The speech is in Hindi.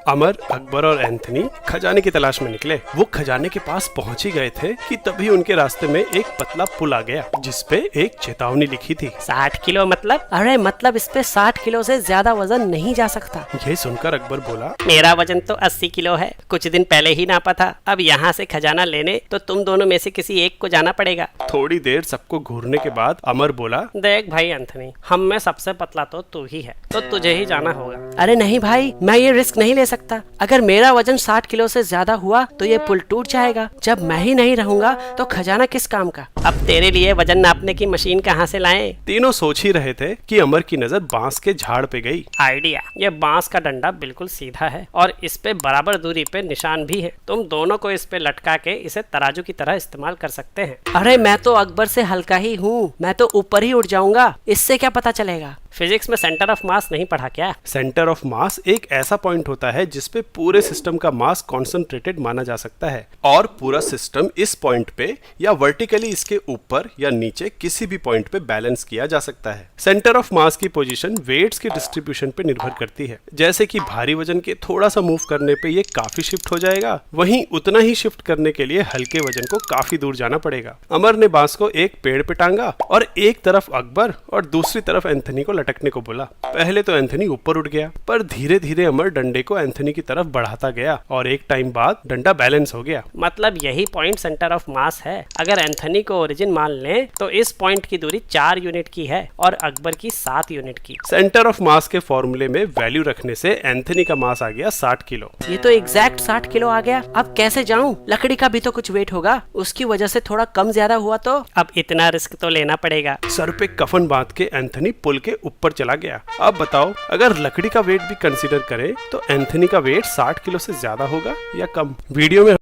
अमर, अकबर और एंथनी खजाने की तलाश में निकले। वो खजाने के पास पहुंच ही गए थे कि तभी उनके रास्ते में एक पतला पुल आ गया जिसपे एक चेतावनी लिखी थी। 60 किलो मतलब? अरे मतलब इस पे 60 किलो से ज्यादा वजन नहीं जा सकता। ये सुनकर अकबर बोला, मेरा वजन तो 80 किलो है, कुछ दिन पहले ही नापा था। अब यहाँ से खजाना लेने तो तुम दोनों में से किसी एक को जाना पड़ेगा। थोड़ी देर सबको घूरने के बाद अमर बोला, देख भाई एंथनी, हम में सबसे पतला तो तू ही है, तो तुझे ही जाना होगा। अरे नहीं भाई, मैं ये रिस्क नहीं ले सकता। अगर मेरा वजन 60 किलो से ज्यादा हुआ तो ये पुल टूट जाएगा। जब मैं ही नहीं रहूंगा तो खजाना किस काम का? अब तेरे लिए वजन नापने की मशीन कहाँ से लाएं? तीनों सोच ही रहे थे कि अमर की नजर बांस के झाड़ पे गई। आइडिया, ये बांस का डंडा बिल्कुल सीधा है और इस पे बराबर दूरी पे निशान भी है। तुम दोनों को इस पे लटका के इसे तराजू की तरह इस्तेमाल कर सकते हैं। अरे मैं तो अकबर से हल्का ही हूँ, मैं तो ऊपर ही उठ जाऊंगा। इससे क्या पता चलेगा? फिजिक्स में सेंटर ऑफ मास नहीं पढ़ा क्या? सेंटर ऑफ मास एक ऐसा पॉइंट होता है जिसपे पूरे सिस्टम का मास कॉन्सेंट्रेटेड माना जा सकता है और पूरा सिस्टम इस पॉइंट पे या वर्टिकली इसके ऊपर या नीचे किसी भी पॉइंट पे बैलेंस किया जा सकता है। सेंटर ऑफ मास की पोजीशन वेट्स की डिस्ट्रीब्यूशन पे निर्भर करती है। जैसे कि भारी वजन के थोड़ा सा मूव करने पे ये काफी शिफ्ट हो जाएगा, वहीं उतना ही शिफ्ट करने के लिए हल्के वजन को काफी दूर जाना पड़ेगा। अमर ने बांस को एक पेड़ पे टांगा और एक तरफ अकबर और दूसरी तरफ एंथनी को लटकने को बोला। पहले तो एंथनी ऊपर उठ गया, पर धीरे धीरे अमर डंडे को एंथनी की तरफ बढ़ाता गया और एक टाइम बाद डंडा बैलेंस हो गया। मतलब यही पॉइंट सेंटर ऑफ मास है। अगर एंथनी को ओरिजिन मान लें तो इस पॉइंट की दूरी 4 यूनिट की है और अकबर की 7 यूनिट की। सेंटर ऑफ मास के फॉर्मूले में वैल्यू रखने से एंथनी का मास आ गया 60 किलो। ये तो एग्जैक्ट 60 किलो आ गया। अब कैसे जाऊं? लकड़ी का भी तो कुछ वेट होगा, उसकी वजह से थोड़ा कम ज्यादा हुआ तो? अब इतना रिस्क तो लेना पड़ेगा। सर पे कफन बांध के एंथनी पुल के ऊपर चला गया। अब बताओ, अगर लकड़ी का वेट भी कंसीडर करें तो एंथनी का वेट 60 किलो से ज्यादा होगा या कम? वीडियो में